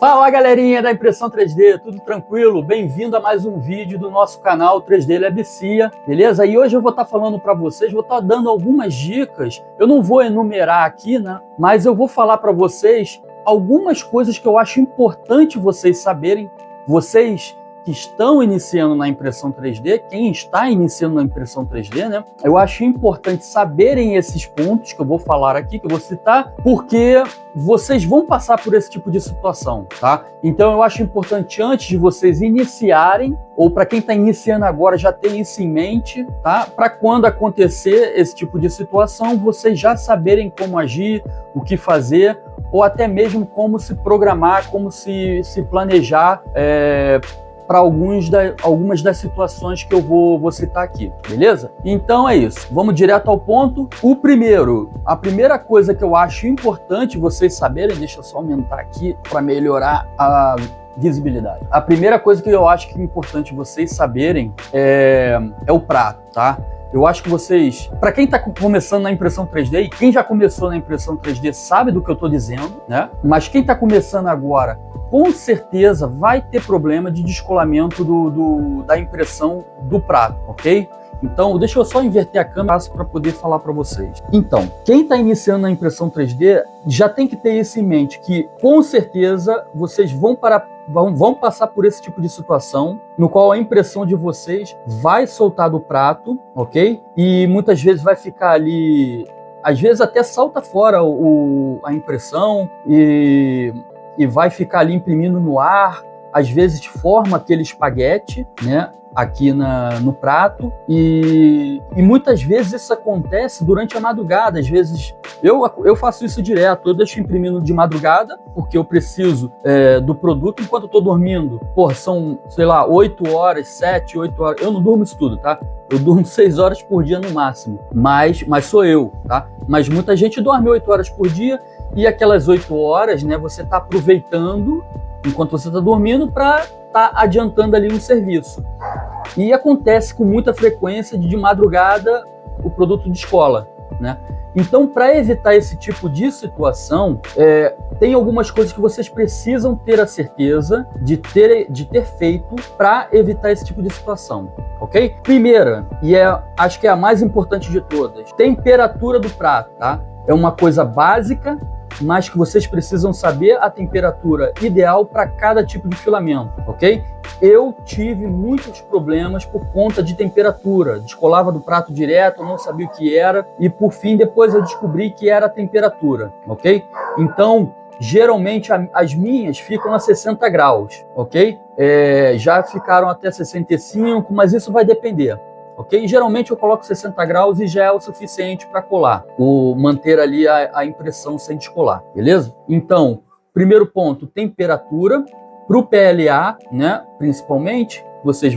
Fala galerinha da impressão 3D, tudo tranquilo? Bem-vindo a mais um vídeo do nosso canal 3D Lab CIA, beleza? E hoje eu vou estar falando para vocês, vou estar dando algumas dicas, eu não vou enumerar aqui, né? Mas eu vou falar para vocês algumas coisas que eu acho importante vocês saberem, vocês que estão iniciando na impressão 3D, quem está iniciando na impressão 3D, né? Eu acho importante saberem esses pontos que eu vou falar aqui, que eu vou citar, porque vocês vão passar por esse tipo de situação, tá? Então eu acho importante, antes de vocês iniciarem, ou para quem está iniciando agora já ter isso em mente, tá? Para quando acontecer esse tipo de situação, vocês já saberem como agir, o que fazer, ou até mesmo como se programar, como se planejar, para algumas das situações que eu vou citar aqui, beleza? Então é isso, vamos direto ao ponto. A primeira coisa que eu acho importante vocês saberem, deixa eu só aumentar aqui para melhorar a visibilidade. A primeira coisa que eu acho que é importante vocês saberem é o prato, tá? Eu acho que vocês, para quem está começando na impressão 3D, e quem já começou na impressão 3D sabe do que eu estou dizendo, né? Mas quem está começando agora, com certeza vai ter problema de descolamento da impressão do prato, ok? Então, deixa eu só inverter a câmera para poder falar para vocês. Então, quem está iniciando na impressão 3D já tem que ter isso em mente, que com certeza vocês vão passar por esse tipo de situação, no qual a impressão de vocês vai soltar do prato, ok? E muitas vezes vai ficar ali, às vezes até salta fora a impressão e vai ficar ali imprimindo no ar, às vezes forma aquele espaguete, né, aqui no prato, e muitas vezes isso acontece durante a madrugada. Às vezes eu faço isso direto, eu deixo imprimindo de madrugada, porque eu preciso do produto enquanto eu estou dormindo. Pô, são, sei lá, 8 horas, 7, 8 horas, eu não durmo isso tudo, tá? Eu durmo 6 horas por dia no máximo, mas sou eu, tá? Mas muita gente dorme 8 horas por dia, e aquelas 8 horas, né, você está aproveitando enquanto você está dormindo para estar adiantando ali um serviço. E acontece com muita frequência de madrugada o produto descola, né? Então, para evitar esse tipo de situação, tem algumas coisas que vocês precisam ter a certeza de ter feito para evitar esse tipo de situação, ok? Primeira, e acho que é a mais importante de todas, temperatura do prato, tá? É uma coisa básica, mas que vocês precisam saber a temperatura ideal para cada tipo de filamento, ok? Eu tive muitos problemas por conta de temperatura, descolava do prato direto, eu não sabia o que era, e por fim depois eu descobri que era a temperatura, ok? Então, geralmente as minhas ficam a 60 graus, ok? Já ficaram até 65, mas isso vai depender. Ok? Geralmente eu coloco 60 graus e já é o suficiente para colar, manter ali a impressão sem descolar, beleza? Então, primeiro ponto, temperatura. Para o PLA, né, principalmente, vocês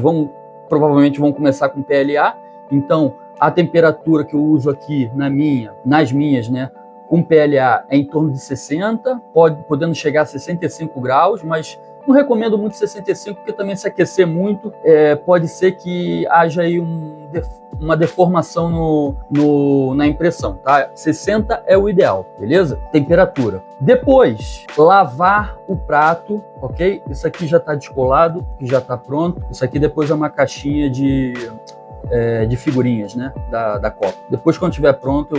provavelmente vão começar com PLA, então a temperatura que eu uso aqui nas minhas, né, com PLA é em torno de 60, podendo chegar a 65 graus, mas não recomendo muito 65, porque também se aquecer muito, pode ser que haja aí uma deformação na impressão, tá? 60 é o ideal, beleza? Temperatura. Depois, lavar o prato, ok? Isso aqui já está descolado, já está pronto. Isso aqui depois é uma caixinha de figurinhas, né? Da Copa. Depois, quando estiver pronto,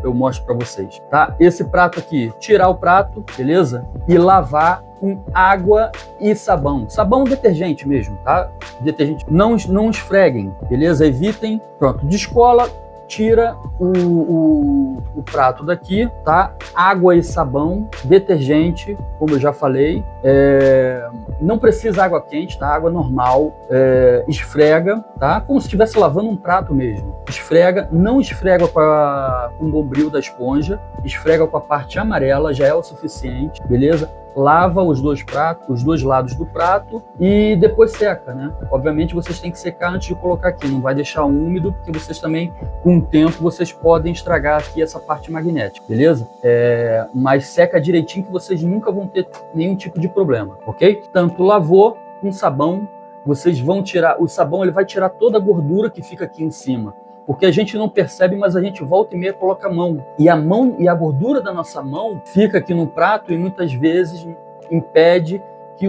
eu mostro para vocês, tá? Esse prato aqui, tirar o prato, beleza? E lavar com água e sabão. Sabão detergente mesmo, tá? Detergente. Não esfreguem, beleza? Evitem. Pronto, descola, tira o prato daqui, tá? Água e sabão, detergente, como eu já falei. Não precisa água quente, tá? Água normal. Esfrega, tá? Como se estivesse lavando um prato mesmo. Esfrega, não esfrega com o bombril da esponja, esfrega com a parte amarela, já é o suficiente, beleza? Lava os dois lados do prato e depois seca, né? Obviamente vocês têm que secar antes de colocar aqui, não vai deixar úmido, porque vocês também, com o tempo, vocês podem estragar aqui essa parte magnética, beleza? Mas seca direitinho que vocês nunca vão ter nenhum tipo de problema, ok? Tanto lavou com sabão, vocês vão tirar, o sabão ele vai tirar toda a gordura que fica aqui em cima. porque a gente não percebe, mas a gente volta e meia coloca a mão. E a gordura da nossa mão fica aqui no prato e muitas vezes impede que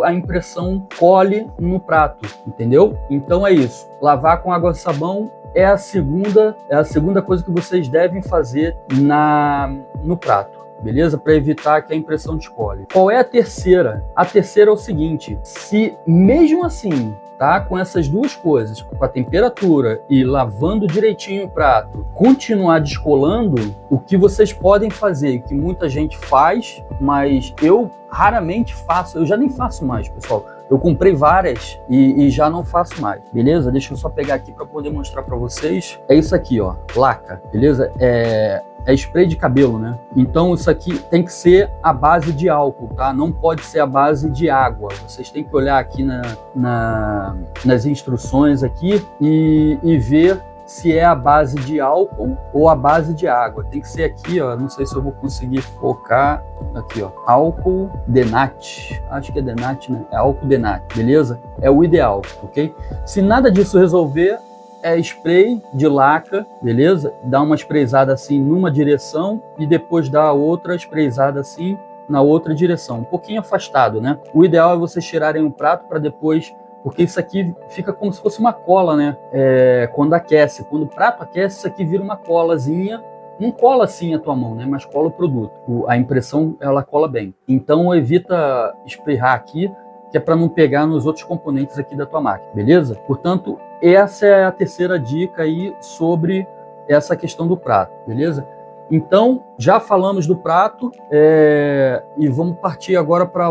a impressão cole no prato, entendeu? Então é isso. Lavar com água e sabão é a segunda coisa que vocês devem fazer no prato. Beleza? Para evitar que a impressão descole. Qual é a terceira? A terceira é o seguinte: se mesmo assim, tá, com essas duas coisas, com a temperatura e lavando direitinho o prato, continuar descolando, o que vocês podem fazer, que muita gente faz, mas eu raramente faço, eu já nem faço mais, pessoal. Eu comprei várias e já não faço mais, beleza? Deixa eu só pegar aqui para poder mostrar para vocês. É isso aqui, ó, laca, beleza? É spray de cabelo, né? Então isso aqui tem que ser a base de álcool, tá? Não pode ser a base de água. Vocês têm que olhar aqui nas instruções aqui e ver se é a base de álcool ou a base de água. Tem que ser aqui, ó. Não sei se eu vou conseguir focar. Aqui, ó. Álcool Denat. Acho que é Denat, né? É álcool Denat, beleza? É o ideal, ok? Se nada disso resolver, é spray de laca, beleza? Dá uma sprayzada assim numa direção e depois dá outra sprayzada assim na outra direção. Um pouquinho afastado, né? O ideal é vocês tirarem o prato para depois, porque isso aqui fica como se fosse uma cola, né? Quando aquece. Quando o prato aquece, isso aqui vira uma colazinha. Não cola assim a tua mão, né? Mas cola o produto. A impressão, ela cola bem. Então evita espirrar aqui, que é para não pegar nos outros componentes aqui da tua máquina, beleza? Portanto, essa é a terceira dica aí sobre essa questão do prato, beleza? Então, já falamos do prato e vamos partir agora para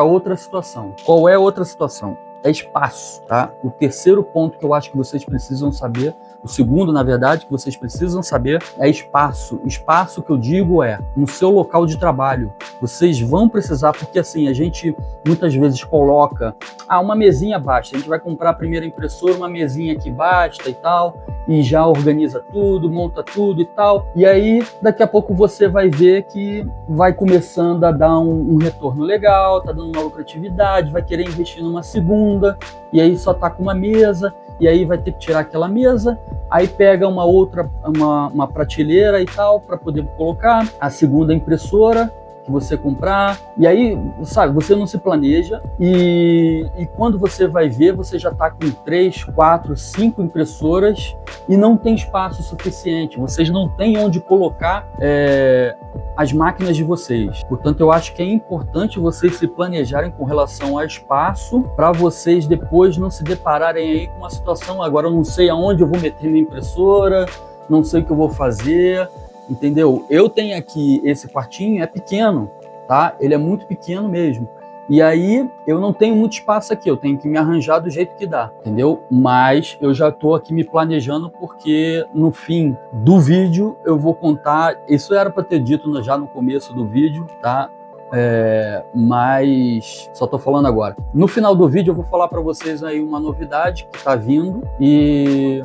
outra situação. Qual é a outra situação? É espaço, tá? O terceiro ponto que eu acho que vocês precisam saber, o segundo, na verdade, que vocês precisam saber é espaço. Espaço que eu digo é no seu local de trabalho. Vocês vão precisar, porque assim, a gente muitas vezes coloca, uma mesinha basta. A gente vai comprar a primeira impressora, uma mesinha que basta e tal, e já organiza tudo, monta tudo e tal. E aí, daqui a pouco você vai ver que vai começando a dar um retorno legal, tá dando uma lucratividade, vai querer investir numa segunda, e aí só tá com uma mesa, e aí vai ter que tirar aquela mesa, aí pega uma outra, uma prateleira e tal, para poder colocar a segunda impressora que você comprar, e aí, sabe, você não se planeja, e quando você vai ver, você já está com 3, 4, 5 impressoras e não tem espaço suficiente, vocês não têm onde colocar as máquinas de vocês. Portanto, eu acho que é importante vocês se planejarem com relação a espaço, para vocês depois não se depararem aí com uma situação, agora eu não sei aonde eu vou meter minha impressora, não sei o que eu vou fazer, entendeu? Eu tenho aqui esse quartinho, é pequeno, tá? Ele é muito pequeno mesmo. E aí eu não tenho muito espaço aqui, eu tenho que me arranjar do jeito que dá, entendeu? Mas eu já tô aqui me planejando, porque no fim do vídeo eu vou contar, isso era para ter dito já no começo do vídeo, tá? Mas só tô falando agora. No final do vídeo eu vou falar para vocês aí uma novidade que tá vindo e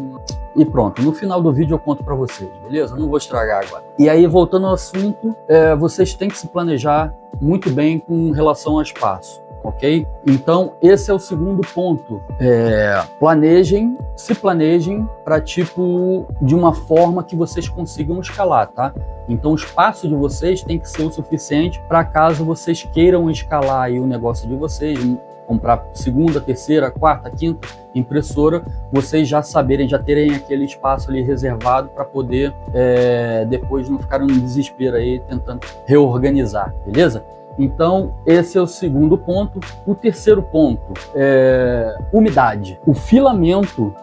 pronto, no final do vídeo eu conto para vocês, beleza? Não vou estragar agora. E aí, voltando ao assunto, vocês têm que se planejar muito bem com relação ao espaço, ok? Então, esse é o segundo ponto. Se planejem para de uma forma que vocês consigam escalar, tá? Então, o espaço de vocês tem que ser o suficiente para caso vocês queiram escalar aí o negócio de vocês, comprar segunda, terceira, quarta, quinta impressora, vocês já saberem, já terem aquele espaço ali reservado para poder depois não ficarem no desespero aí tentando reorganizar, beleza? Então, esse é o segundo ponto. O terceiro ponto é umidade. O filamento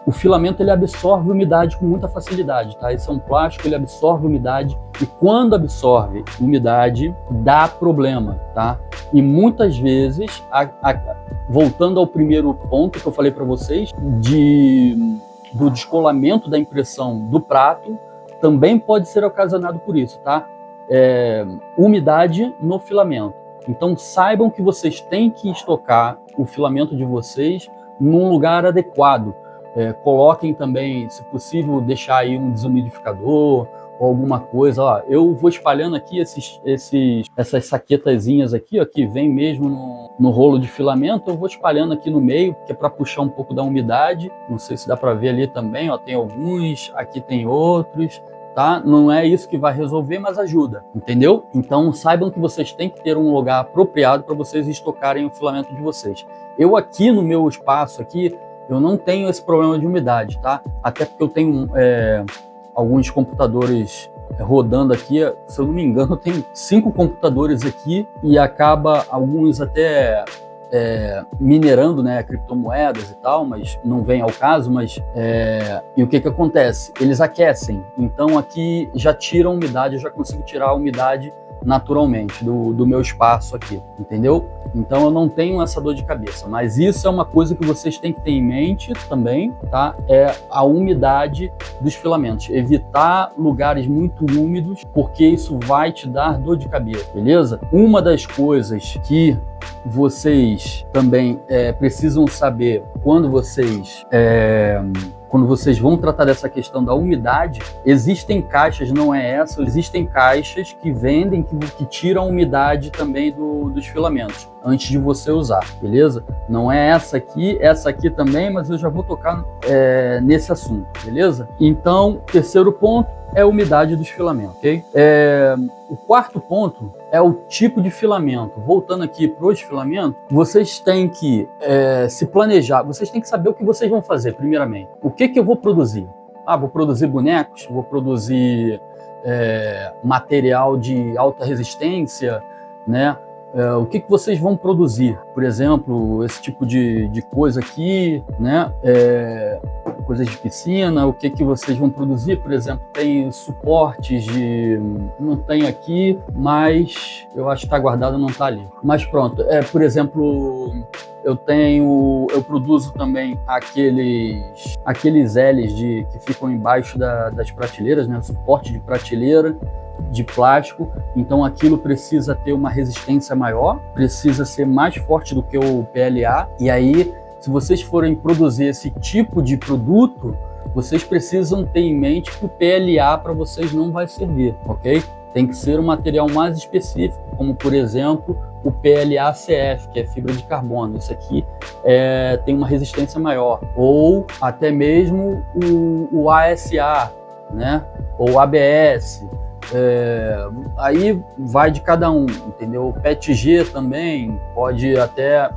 ele absorve umidade com muita facilidade, tá? Esse é um plástico, ele absorve umidade, e quando absorve umidade, dá problema, tá? E muitas vezes, voltando ao primeiro ponto que eu falei para vocês, do descolamento da impressão do prato, também pode ser ocasionado por isso, tá? Umidade no filamento. Então saibam que vocês têm que estocar o filamento de vocês num lugar adequado. Coloquem também, se possível, deixar aí um desumidificador ou alguma coisa. Ó, eu vou espalhando aqui essas saquetazinhas aqui, ó, que vem mesmo no rolo de filamento, eu vou espalhando aqui no meio, que é para puxar um pouco da umidade. Não sei se dá para ver ali também, ó, tem alguns, aqui tem outros. tá? Não é isso que vai resolver, mas ajuda, entendeu? Então saibam que vocês têm que ter um lugar apropriado para vocês estocarem o filamento de vocês. Eu aqui no meu espaço aqui, eu não tenho esse problema de umidade, tá? Até porque eu tenho alguns computadores rodando aqui, se eu não me engano, eu tenho 5 computadores aqui e acaba alguns até minerando, né, criptomoedas e tal, mas não vem ao caso. E o que acontece? Eles aquecem, então aqui já tira a umidade, eu já consigo tirar a umidade naturalmente do meu espaço aqui, entendeu? Então eu não tenho essa dor de cabeça, mas isso é uma coisa que vocês têm que ter em mente também, tá? É a umidade dos filamentos, evitar lugares muito úmidos, porque isso vai te dar dor de cabeça, beleza? Uma das coisas que vocês também precisam saber quando vocês vão tratar dessa questão da umidade, existem caixas, não é essa, existem caixas que vendem, que tiram a umidade também dos filamentos, antes de você usar, beleza? Não é essa aqui também, mas eu já vou tocar nesse assunto, beleza? Então, terceiro ponto é a umidade dos filamentos, ok? O quarto ponto é o tipo de filamento. Voltando aqui para os filamentos, vocês têm que se planejar, vocês têm que saber o que vocês vão fazer, primeiramente. O que eu vou produzir? Vou produzir bonecos, vou produzir material de alta resistência, né? O que vocês vão produzir? Por exemplo, esse tipo de coisa aqui, né? Coisas de piscina, o que vocês vão produzir? Por exemplo, tem suportes não tem aqui, mas eu acho que está guardado, não está ali. Mas pronto, por exemplo, eu produzo também aqueles L's que ficam embaixo das prateleiras, né? Suporte de prateleira de plástico, então aquilo precisa ter uma resistência maior, precisa ser mais forte do que o PLA, e aí, se vocês forem produzir esse tipo de produto, vocês precisam ter em mente que o PLA para vocês não vai servir, ok? Tem que ser um material mais específico, como por exemplo o PLA-CF, que é fibra de carbono. Isso aqui tem uma resistência maior, ou até mesmo o ASA, né? Ou ABS. Aí vai de cada um, entendeu? O PETG também pode até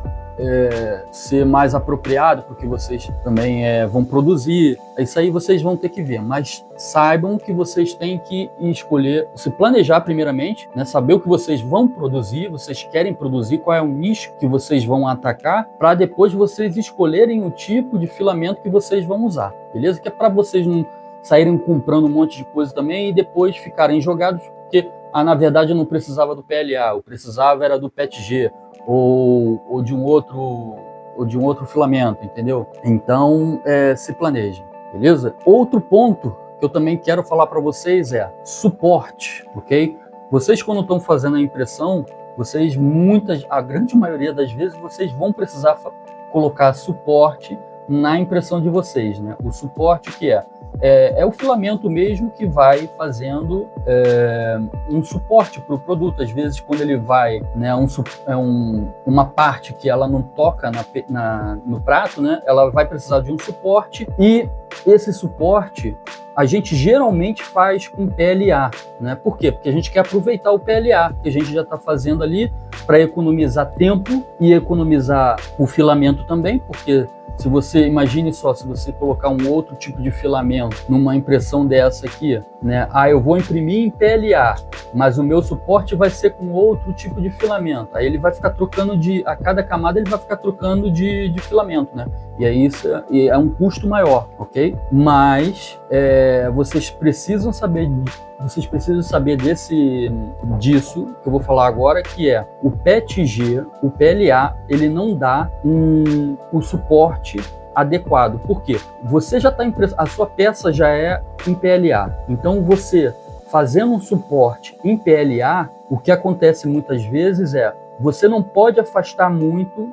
ser mais apropriado, porque vocês também vão produzir. Isso aí vocês vão ter que ver, mas saibam que vocês têm que escolher, se planejar primeiramente, né? Saber o que vocês vão produzir, vocês querem produzir, qual é o nicho que vocês vão atacar, para depois vocês escolherem o tipo de filamento que vocês vão usar, beleza? Que é para vocês não saírem comprando um monte de coisa também e depois ficarem jogados, porque na verdade eu não precisava do PLA, eu precisava era do PETG ou de um outro filamento, entendeu? Então se planejem, beleza? Outro ponto que eu também quero falar para vocês é suporte, ok? Vocês quando estão fazendo a impressão, a grande maioria das vezes vocês vão precisar colocar suporte na impressão de vocês, né? O suporte que é o filamento mesmo que vai fazendo um suporte para o produto. Às vezes, quando ele vai, né, uma parte que ela não toca no prato, né, ela vai precisar de um suporte, e esse suporte a gente geralmente faz com PLA, né? Por quê? Porque a gente quer aproveitar o PLA que a gente já está fazendo ali para economizar tempo e economizar o filamento também, porque se você, imagine só, se você colocar um outro tipo de filamento numa impressão dessa aqui, né? Eu vou imprimir em PLA, mas o meu suporte vai ser com outro tipo de filamento. Aí ele vai ficar trocando a cada camada ele vai ficar trocando de filamento, né? E aí isso é um custo maior, ok? Mas vocês precisam saber disso que eu vou falar agora, que é o PETG, o PLA, ele não dá o suporte adequado. Por quê? Você já está a sua peça já é em PLA. Então você fazendo um suporte em PLA, o que acontece muitas vezes você não pode afastar muito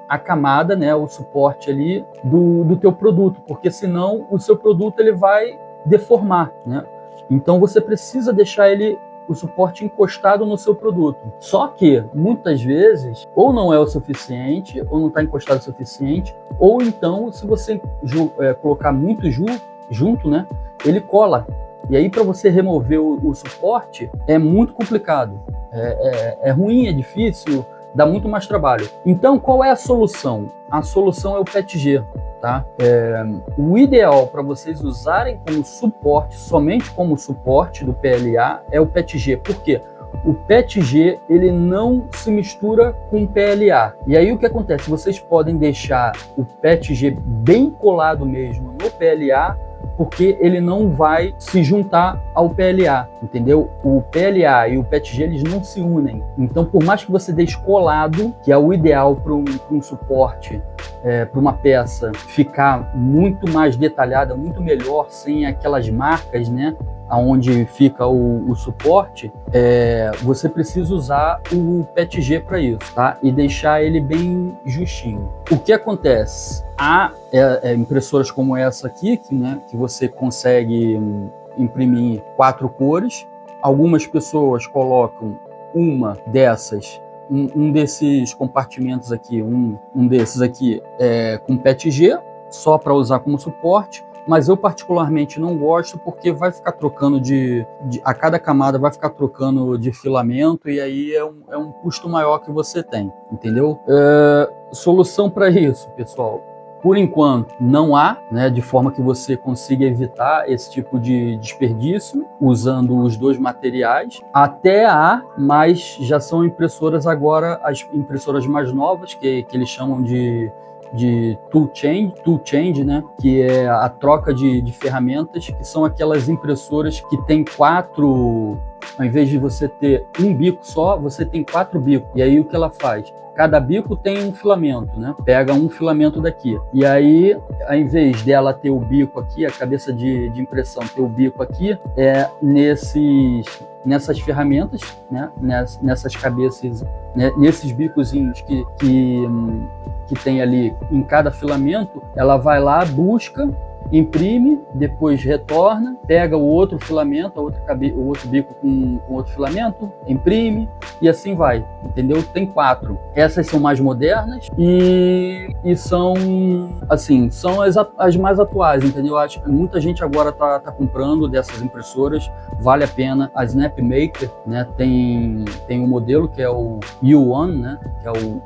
a camada, né, o suporte ali do teu produto, porque senão o seu produto ele vai deformar, né? Então você precisa deixar o suporte encostado no seu produto. Só que muitas vezes ou não é o suficiente, ou não está encostado o suficiente, ou então se você colocar muito junto, né, ele cola. E aí para você remover o suporte é muito complicado, é ruim, é difícil, dá muito mais trabalho. Então qual é a solução? A solução é o PETG. Tá? O ideal para vocês usarem como suporte, somente como suporte do PLA, é o PETG. Por quê? O PETG ele não se mistura com o PLA. E aí o que acontece? Vocês podem deixar o PETG bem colado mesmo no PLA, porque ele não vai se juntar ao PLA, entendeu? O PLA e o PETG, eles não se unem. Então, por mais que você deixe colado, que é o ideal para um suporte, para uma peça ficar muito mais detalhada, muito melhor, sem aquelas marcas, né? Onde fica o suporte, você precisa usar o PETG para isso, tá? E deixar ele bem justinho. O que acontece? Há impressoras como essa aqui, que você consegue imprimir 4 cores. Algumas pessoas colocam uma dessas, um desses compartimentos aqui, um desses aqui com PETG, só para usar como suporte. Mas eu particularmente não gosto porque vai ficar trocando a cada camada vai ficar trocando de filamento e aí é um custo maior que você tem, entendeu? Solução para isso, pessoal, por enquanto não há, né, de forma que você consiga evitar esse tipo de desperdício usando os dois materiais. Até há, mas já são impressoras agora, as impressoras mais novas, que eles chamam de tool change, né? Que é a troca de ferramentas, que são aquelas impressoras que tem 4, ao invés de você ter um bico só, você tem 4 bicos. E aí o que ela faz? Cada bico tem um filamento, né? Pega um filamento daqui. E aí, ao invés dela ter o bico aqui, a cabeça de impressão ter o bico aqui, nessas ferramentas, né? Nessas cabeças, né? Nesses bicozinhos que tem ali em cada filamento, ela vai lá, busca, imprime, depois retorna, pega o outro filamento, o outro bico com outro filamento, imprime e assim vai, entendeu? Tem 4. Essas são mais modernas e são, assim, são as mais atuais, entendeu? Acho que muita gente agora tá comprando dessas impressoras, vale a pena. A Snapmaker, né, tem um modelo que é o U1, né, que é o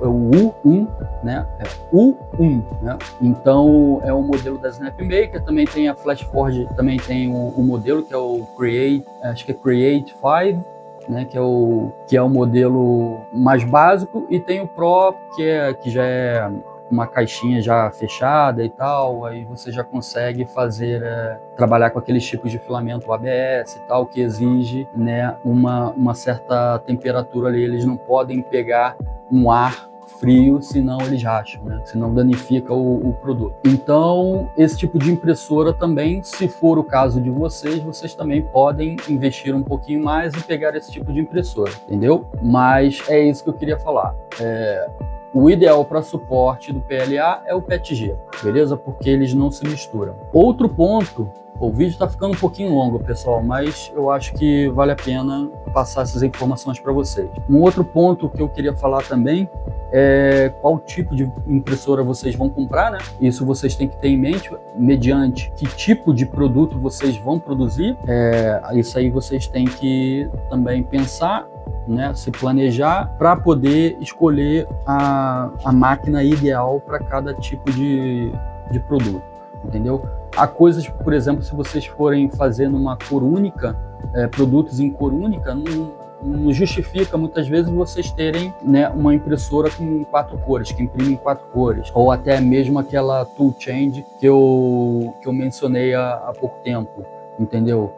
U1, né? U1, né? Então é o modelo da Snapmaker. Também tem a Flashforge, também tem o modelo que é o Create, acho que é Create 5, né? Que é o modelo mais básico, e tem o Pro, que já é uma caixinha já fechada e tal, aí você já consegue trabalhar com aqueles tipos de filamento ABS e tal, que exige, né, uma certa temperatura ali. Eles não podem pegar um ar frio, senão eles racham, né? Senão danifica o produto. Então, esse tipo de impressora também, se for o caso de vocês também podem investir um pouquinho mais e pegar esse tipo de impressora, entendeu? Mas é isso que eu queria falar. O ideal para suporte do PLA é o PETG, beleza? Porque eles não se misturam. Outro ponto, o vídeo está ficando um pouquinho longo, pessoal, mas eu acho que vale a pena passar essas informações para vocês. Um outro ponto que eu queria falar também é qual tipo de impressora vocês vão comprar, né? Isso vocês têm que ter em mente, mediante que tipo de produto vocês vão produzir. Isso aí vocês têm que também pensar, né, se planejar para poder escolher a máquina ideal para cada tipo de produto, entendeu? Há coisas, por exemplo, se vocês forem fazer numa cor única, produtos em cor única, não justifica muitas vezes vocês terem, né, uma impressora com 4 cores, que imprime em 4 cores, ou até mesmo aquela tool change que eu mencionei há pouco tempo, entendeu?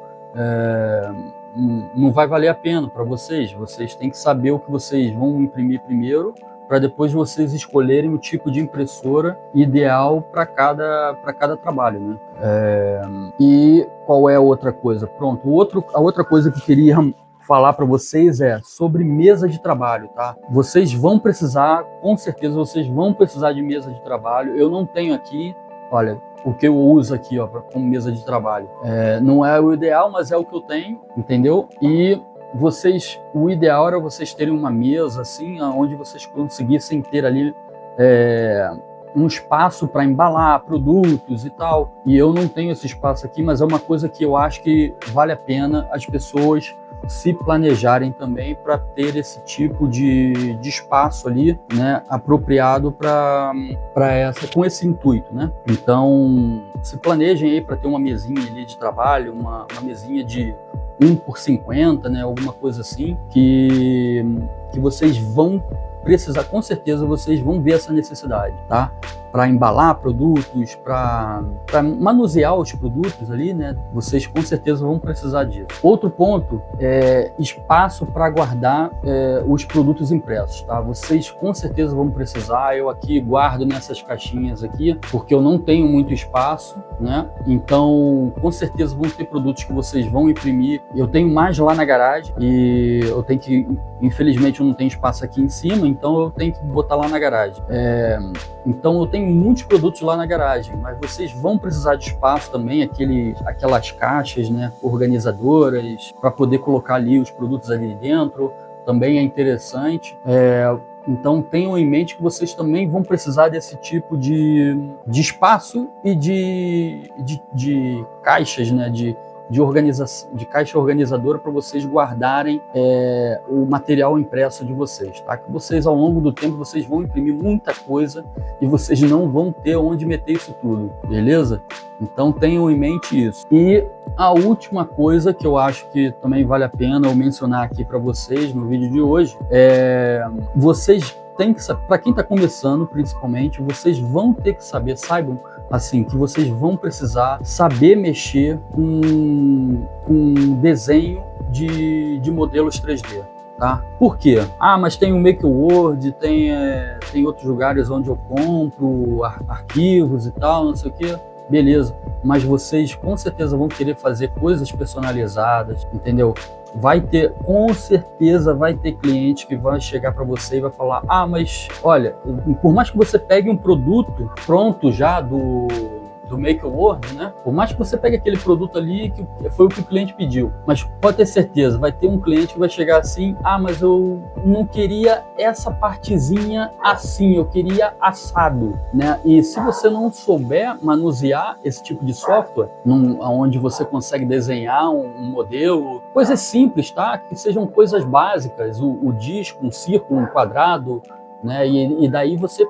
Não vai valer a pena para vocês. Vocês têm que saber o que vocês vão imprimir primeiro, para depois vocês escolherem o tipo de impressora ideal para cada trabalho, né? E qual é a outra coisa? Pronto, a outra coisa que eu queria falar para vocês é sobre mesa de trabalho, tá? Vocês vão precisar, com certeza vocês vão precisar de mesa de trabalho. Eu não tenho aqui, olha, o que eu uso aqui, ó, como mesa de trabalho. Não é o ideal, mas é o que eu tenho, entendeu? E o ideal era vocês terem uma mesa assim, onde vocês conseguissem ter ali um espaço para embalar produtos e tal. E eu não tenho esse espaço aqui, mas é uma coisa que eu acho que vale a pena as pessoas se planejarem também para ter esse tipo de espaço ali, né, apropriado com esse intuito, né? Então, se planejem aí para ter uma mesinha ali de trabalho, uma mesinha de 1 por 50, né, alguma coisa assim, que vocês vão precisar, com certeza vocês vão ver essa necessidade, tá? Para embalar produtos, para manusear os produtos ali, né? Vocês com certeza vão precisar disso. Outro ponto é espaço para guardar os produtos impressos, tá? Vocês com certeza vão precisar. Eu aqui guardo nessas caixinhas aqui, porque eu não tenho muito espaço, né? Então, com certeza vão ter produtos que vocês vão imprimir. Eu tenho mais lá na garagem e eu tenho que, infelizmente, eu não tenho espaço aqui em cima, então eu tenho que botar lá na garagem. Então eu tenho muitos produtos lá na garagem, mas vocês vão precisar de espaço também, aquelas caixas, né, organizadoras, para poder colocar ali os produtos ali dentro, também é interessante. Então tenham em mente que vocês também vão precisar desse tipo de espaço e de caixas, né, de caixa organizadora para vocês guardarem o material impresso de vocês, tá? Que vocês, ao longo do tempo, vocês vão imprimir muita coisa e vocês não vão ter onde meter isso tudo, beleza? Então tenham em mente isso. E a última coisa que eu acho que também vale a pena eu mencionar aqui para vocês no vídeo de hoje vocês têm que, para quem está começando principalmente, vocês vão ter que saber, saibam assim, que vocês vão precisar saber mexer com desenho de modelos 3D, tá? Por quê? Mas tem o MakeWord, tem outros lugares onde eu compro arquivos e tal, não sei o quê. Beleza, mas vocês com certeza vão querer fazer coisas personalizadas, entendeu? Com certeza vai ter cliente que vai chegar para você e vai falar: mas olha, por mais que você pegue um produto pronto já do MakeWord, né? Por mais que você pegue aquele produto ali que foi o que o cliente pediu, mas pode ter certeza, vai ter um cliente que vai chegar assim: mas eu não queria essa partezinha assim, eu queria assado, né? E se você não souber manusear esse tipo de software, onde você consegue desenhar um modelo, coisas simples, tá? Que sejam coisas básicas, o disco, um círculo, um quadrado, né? E daí você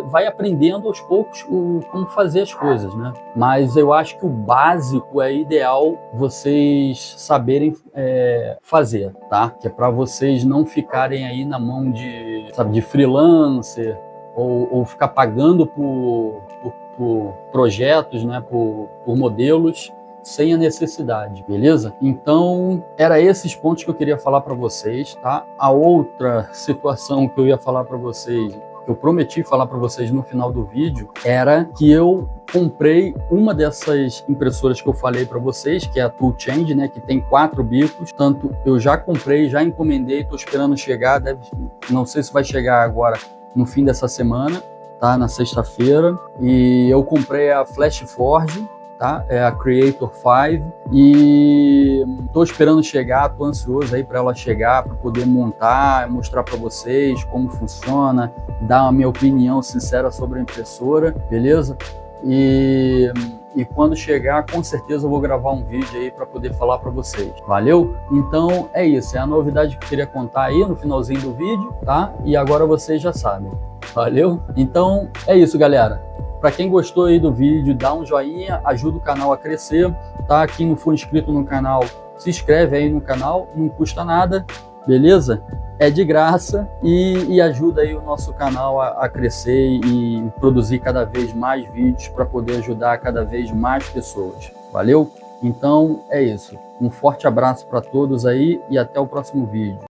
vai aprendendo aos poucos como fazer as coisas, né? Mas eu acho que o básico é ideal vocês saberem fazer, tá? Que é para vocês não ficarem aí na mão de freelancer ou ficar pagando por projetos, né? Por modelos sem a necessidade, beleza? Então, era esses pontos que eu queria falar para vocês, tá? A outra situação que eu ia falar para vocês, que eu prometi falar para vocês no final do vídeo, era que eu comprei uma dessas impressoras que eu falei para vocês, que é a Toolchanger, né? Que tem 4 bicos. Tanto eu já comprei, já encomendei, estou esperando chegar. Não sei se vai chegar agora no fim dessa semana, tá? Na sexta-feira. E eu comprei a FlashForge, tá? É a Creator 5 e tô esperando chegar, tô ansioso aí para ela chegar, para poder montar, mostrar para vocês como funciona, dar a minha opinião sincera sobre a impressora, beleza? E quando chegar, com certeza eu vou gravar um vídeo aí para poder falar para vocês, valeu? Então é isso, é a novidade que eu queria contar aí no finalzinho do vídeo, tá? E agora vocês já sabem, valeu? Então é isso, galera. Para quem gostou aí do vídeo, dá um joinha, ajuda o canal a crescer, tá? Quem não for inscrito no canal, se inscreve aí no canal, não custa nada, beleza? É de graça e ajuda aí o nosso canal a crescer e produzir cada vez mais vídeos para poder ajudar cada vez mais pessoas, valeu? Então é isso, um forte abraço para todos aí e até o próximo vídeo.